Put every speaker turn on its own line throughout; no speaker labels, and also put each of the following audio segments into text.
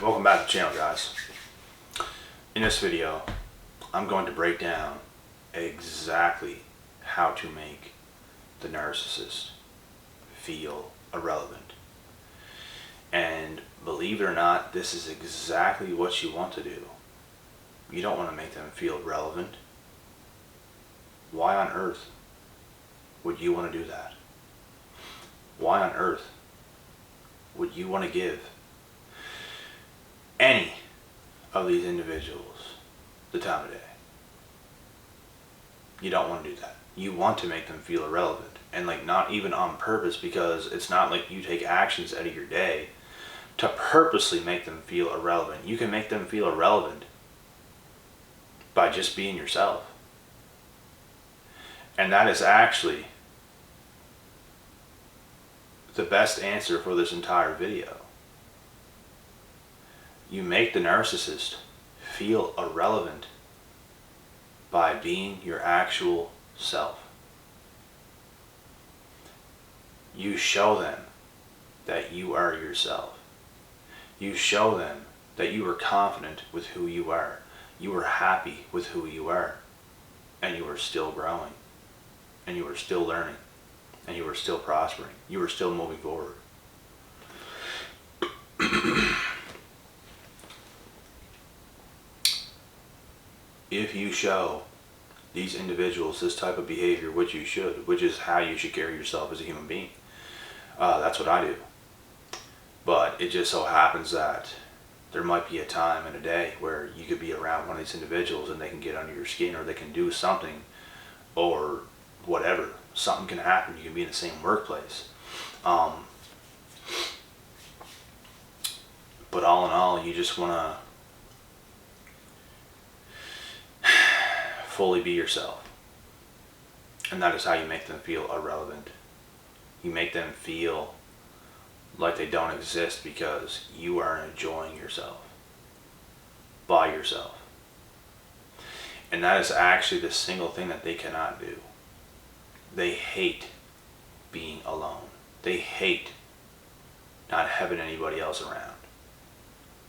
Welcome back to the channel, guys. In this video, I'm going to break down exactly how to make the narcissist feel irrelevant. And believe it or not, this is exactly what you want to do. You don't want to make them feel relevant. Why on earth would you want to do that? Why on earth would you want to give any of these individuals the time of day? You don't want to do that. You want to make them feel irrelevant, and not even on purpose, because it's not like you take actions out of your day to purposely make them feel irrelevant. You can make them feel irrelevant by just being yourself. And that is actually the best answer for this entire video. You make the narcissist feel irrelevant by being your actual self. You show them that you are yourself. You show them that you are confident with who you are. You are happy with who you are. And you are still growing. And you are still learning. And you are still prospering. You are still moving forward. If you show these individuals this type of behavior, which you should, which is how you should carry yourself as a human being, that's what I do. But it just so happens that there might be a time in a day where you could be around one of these individuals and they can get under your skin, or they can do something, or whatever. Something can happen. You can be in the same workplace. But all in all, you just want to fully be yourself. And that is how you make them feel irrelevant. You make them feel like they don't exist because you are enjoying yourself by yourself. And that is actually the single thing that they cannot do. They hate being alone. They hate not having anybody else around.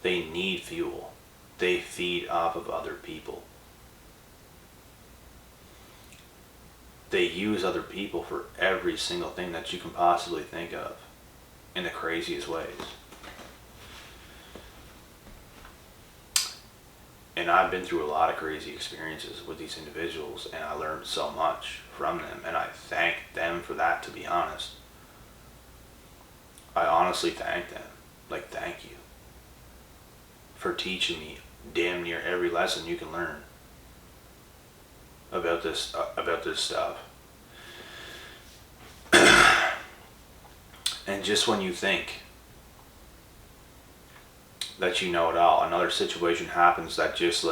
They need fuel. They feed off of other people. They use other people for every single thing that you can possibly think of in the craziest ways. And I've been through a lot of crazy experiences with these individuals, and I learned so much from them, and I thank them for that, to be honest. I honestly thank them. Thank you for teaching me damn near every lesson you can learn about this stuff. And just when you think that you know it all, another situation happens that just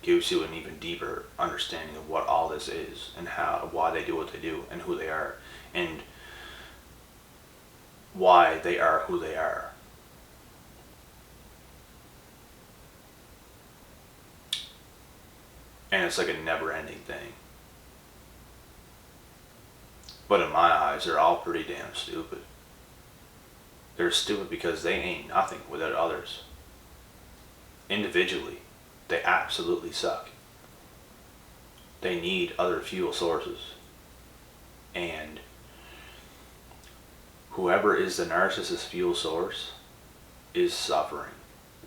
gives you an even deeper understanding of what all this is, and why they do what they do, and who they are, and why they are who they are. And it's like a never-ending thing. But in my eyes, they're all pretty damn stupid. They're stupid because they ain't nothing without others. Individually, they absolutely suck. They need other fuel sources. And whoever is the narcissist fuel source is suffering,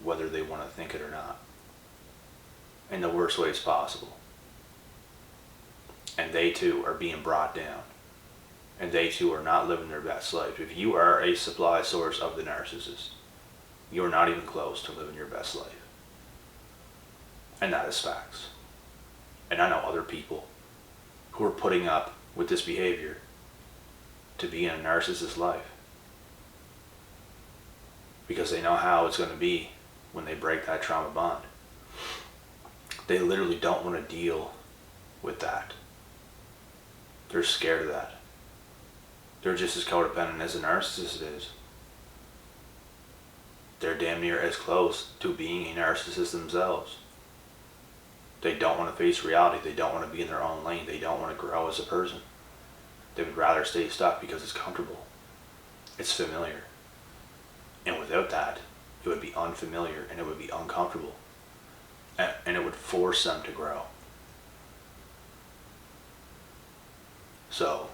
whether they want to think it or not, in the worst ways possible. And they too are being brought down. And they too are not living their best life. If you are a supply source of the narcissist, you're not even close to living your best life. And that is facts. And I know other people who are putting up with this behavior to be in a narcissist's life, because they know how it's going to be when they break that trauma bond. They literally don't want to deal with that. They're scared of that. They're just as codependent as a narcissist is. They're damn near as close to being a narcissist themselves. They don't want to face reality. They don't want to be in their own lane. They don't want to grow as a person. They would rather stay stuck because it's comfortable. It's familiar. And without that, It would be unfamiliar and it would be uncomfortable. And it would force them to grow. So,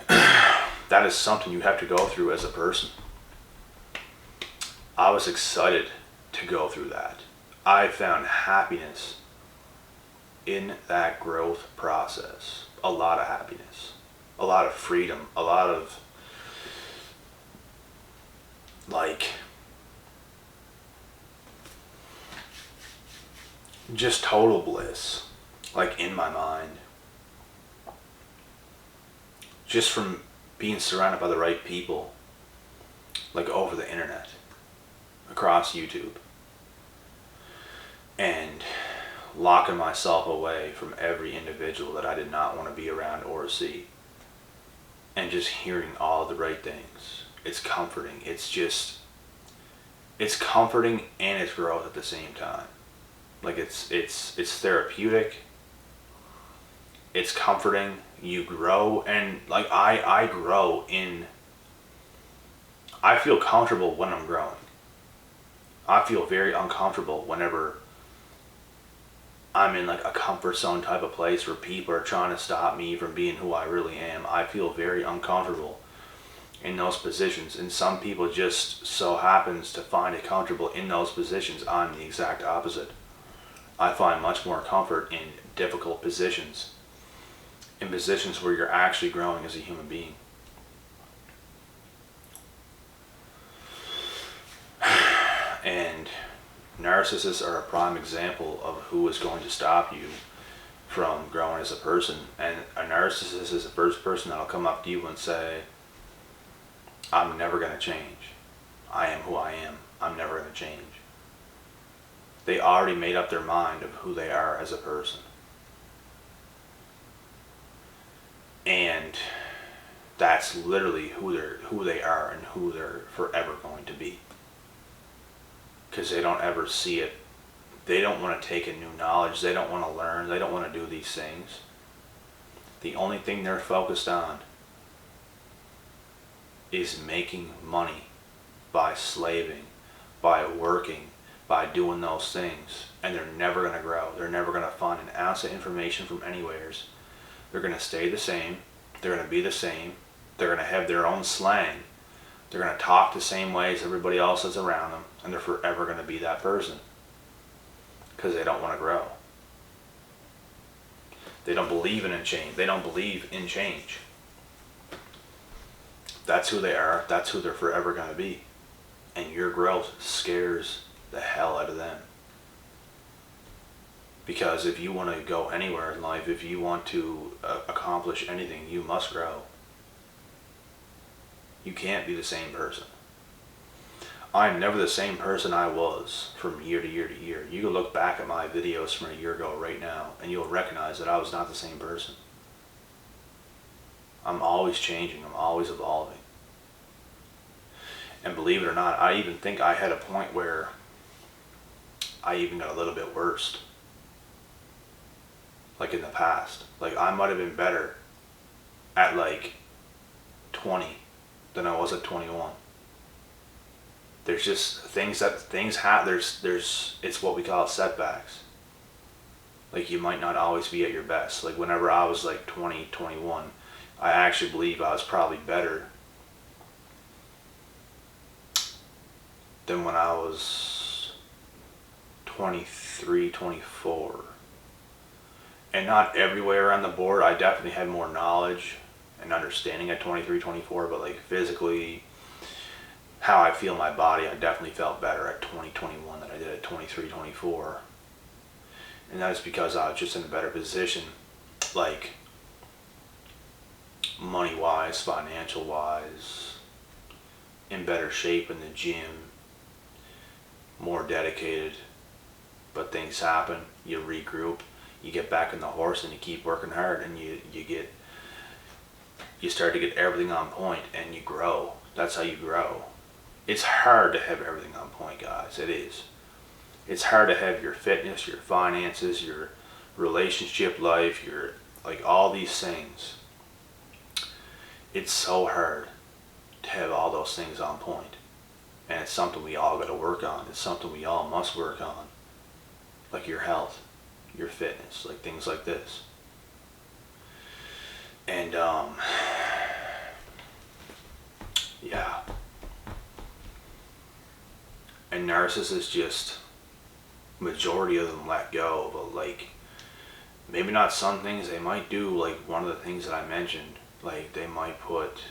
that is something you have to go through as a person. I was excited to go through that. I found happiness in that growth process. A lot of happiness, a lot of freedom, a lot of just total bliss, in my mind. Just from being surrounded by the right people, over the internet, across YouTube, and locking myself away from every individual that I did not want to be around or see, and just hearing all the right things. It's comforting. It's comforting and it's growth at the same time. It's therapeutic. It's comforting. You grow, and I grow in. I feel comfortable when I'm growing. I feel very uncomfortable whenever I'm in a comfort zone type of place where people are trying to stop me from being who I really am. I feel very uncomfortable in those positions, and some people just so happens to find it comfortable in those positions. I'm the exact opposite. I find much more comfort in difficult positions, in positions where you're actually growing as a human being. And narcissists are a prime example of who is going to stop you from growing as a person. And a narcissist is the first person that'll come up to you and say, I'm never going to change. I am who I am. I'm never going to change. They already made up their mind of who they are as a person. And that's literally who they are and who they're forever going to be. Because they don't ever see it. They don't want to take in new knowledge. They don't want to learn. They don't want to do these things. The only thing they're focused on is making money by slaving, by working, by doing those things. And they're never going to grow. They're never going to find an ounce of information from anywheres. They're going to stay the same. They're going to be the same. They're going to have their own slang. They're going to talk the same way as everybody else that's around them. And they're forever going to be that person. Because they don't want to grow. They don't believe in change. They don't believe in change. That's who they are. That's who they're forever going to be. And your growth scares the hell out of them. Because if you want to go anywhere in life, if you want to accomplish anything, you must grow. You can't be the same person. I'm never the same person I was from year to year to year. You can look back at my videos from a year ago right now, and you'll recognize that I was not the same person. I'm always changing. I'm always evolving. And believe it or not, I even think I had a point where I even got a little bit worse. In the past. I might have been better at 20 than I was at 21. There's just things have, it's what we call setbacks. You might not always be at your best. Whenever I was 20, 21, I actually believe I was probably better than when I was 23, 24. And not everywhere on the board. I definitely had more knowledge and understanding at 23, 24, but physically, how I feel in my body, I definitely felt better at 20, 21 than I did at 23, 24. And that is because I was just in a better position, money-wise, financial-wise, in better shape in the gym, more dedicated. But things happen, you regroup. You get back on the horse and you keep working hard, and you start to get everything on point, and you grow. That's how you grow. It's hard to have everything on point, guys. It is. It's hard to have your fitness, your finances, your relationship life, your all these things. It's so hard to have all those things on point. And it's something we all got to work on. It's something we all must work on. Like your health, your fitness, like things like this. And, yeah. And narcissists just, majority of them let go, but like, maybe not some things they might do, like one of the things that I mentioned, like they might put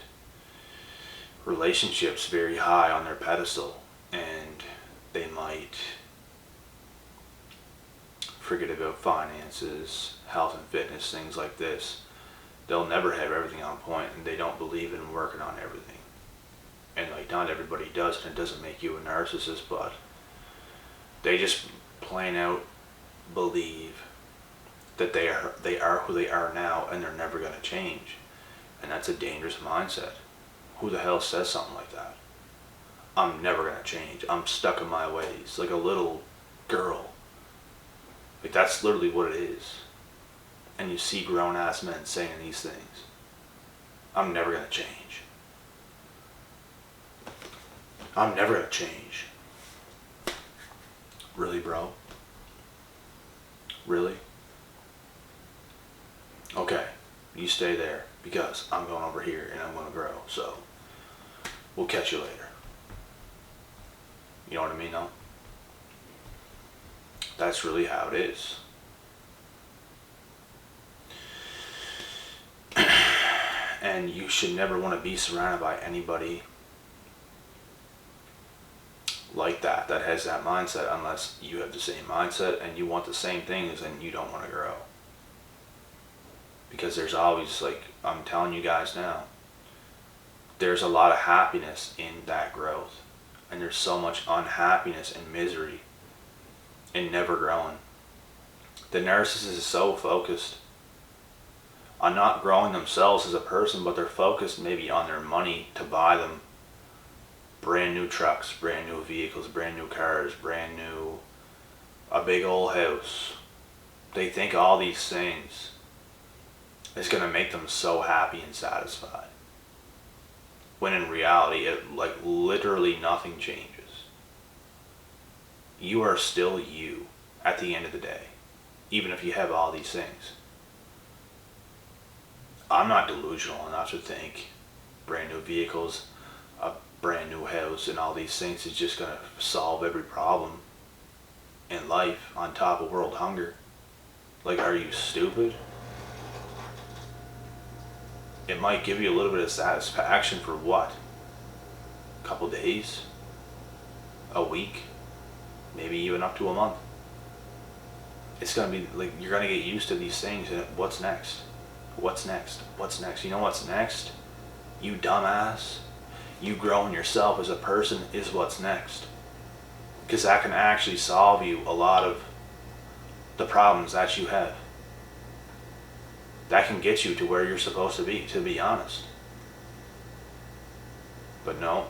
relationships very high on their pedestal, and they might forget about finances, health and fitness, things like this. They'll never have everything on point, and they don't believe in working on everything. And like, not everybody does, and it doesn't make you a narcissist, but they just plain out believe that they are who they are now, and they're never going to change. And that's a dangerous mindset. Who the hell says something like that? I'm never going to change. I'm stuck in my ways. Like a little girl. Like that's literally what it is. And you see grown ass men saying these things. I'm never going to change. I'm never going to change. Really, bro? Really? Okay, you stay there because I'm going over here and I'm going to grow. So we'll catch you later. You know what I mean, though? That's really how it is. And you should never want to be surrounded by anybody like that has that mindset, unless you have the same mindset and you want the same things and you don't want to grow. Because there's always, like I'm telling you guys now, there's a lot of happiness in that growth, and there's so much unhappiness and misery in never growing. The narcissist is so focused on not growing themselves as a person, but they're focused maybe on their money to buy them brand new trucks, brand new vehicles, brand new cars, brand new, a big old house. They think all these things is going to make them so happy and satisfied. When in reality, like literally nothing changes. You are still you at the end of the day, even if you have all these things. I'm not delusional enough to think brand new vehicles, a brand new house, and all these things is just going to solve every problem in life on top of world hunger. Like, are you stupid? It might give you a little bit of satisfaction for what? A couple days? A week? Maybe even up to a month. It's going to be like, you're going to get used to these things, and what's next? What's next? What's next? You know what's next? You dumbass. You growing yourself as a person is what's next. Because that can actually solve you a lot of the problems that you have. That can get you to where you're supposed to be honest. But no,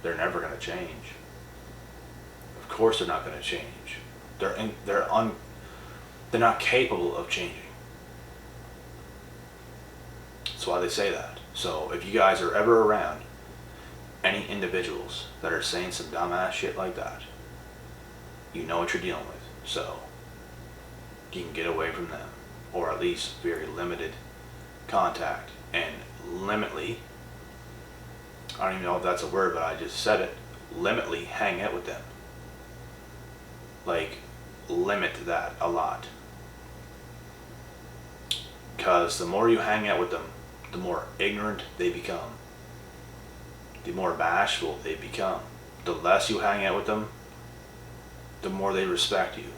they're never going to change. Of course they're not going to change. They're not capable of changing. That's why they say that. So if you guys are ever around any individuals that are saying some dumbass shit like that, you know what you're dealing with. So you can get away from them, or at least very limited contact, and limitly, I don't even know if that's a word, but I just said it, limitly hang out with them. Like, limit that a lot. Because the more you hang out with them, the more ignorant they become. The more bashful they become. The less you hang out with them, the more they respect you,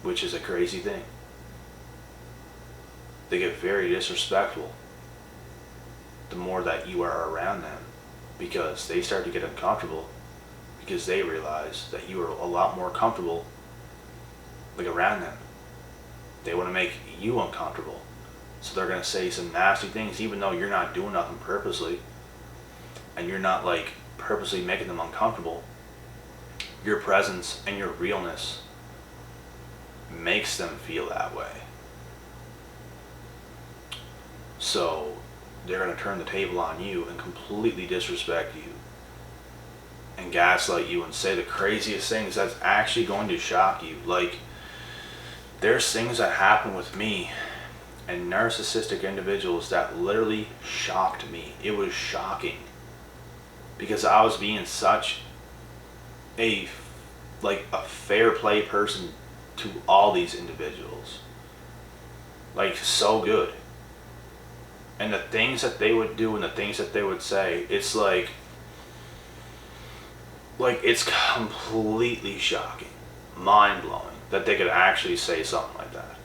which is a crazy thing. They get very disrespectful the more that you are around them, because they start to get uncomfortable, because they realize that you are a lot more comfortable like around them. They want to make you uncomfortable, so they're going to say some nasty things, even though you're not doing nothing purposely, and you're not like purposely making them uncomfortable. Your presence and your realness makes them feel that way. So they're going to turn the table on you and completely disrespect you and gaslight you and say the craziest things that's actually going to shock you. Like, there's things that happen with me and narcissistic individuals that literally shocked me. It was shocking because I was being such a fair play person to all these individuals, like so good. And the things that they would do and the things that they would say, it's like it's completely shocking, mind-blowing that they could actually say something like that.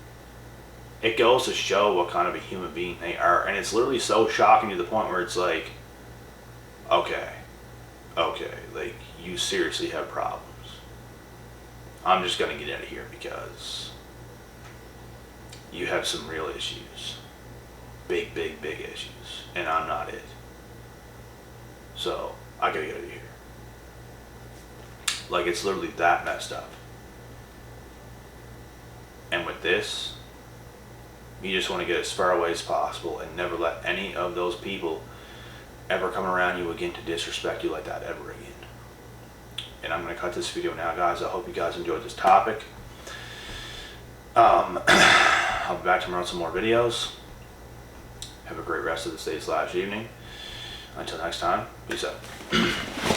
It goes to show what kind of a human being they are. And it's literally so shocking to the point where it's like, okay, like, you seriously have problems. I'm just gonna get out of here because you have some real issues. Big issues. And I'm not it. So, I gotta get out of here. Like, it's literally that messed up. And with this, you just want to get as far away as possible and never let any of those people ever come around you again to disrespect you like that ever again. And I'm going to cut this video now, guys. I hope you guys enjoyed this topic. I'll be back tomorrow with some more videos. Have a great rest of this day / evening. Until next time, peace out.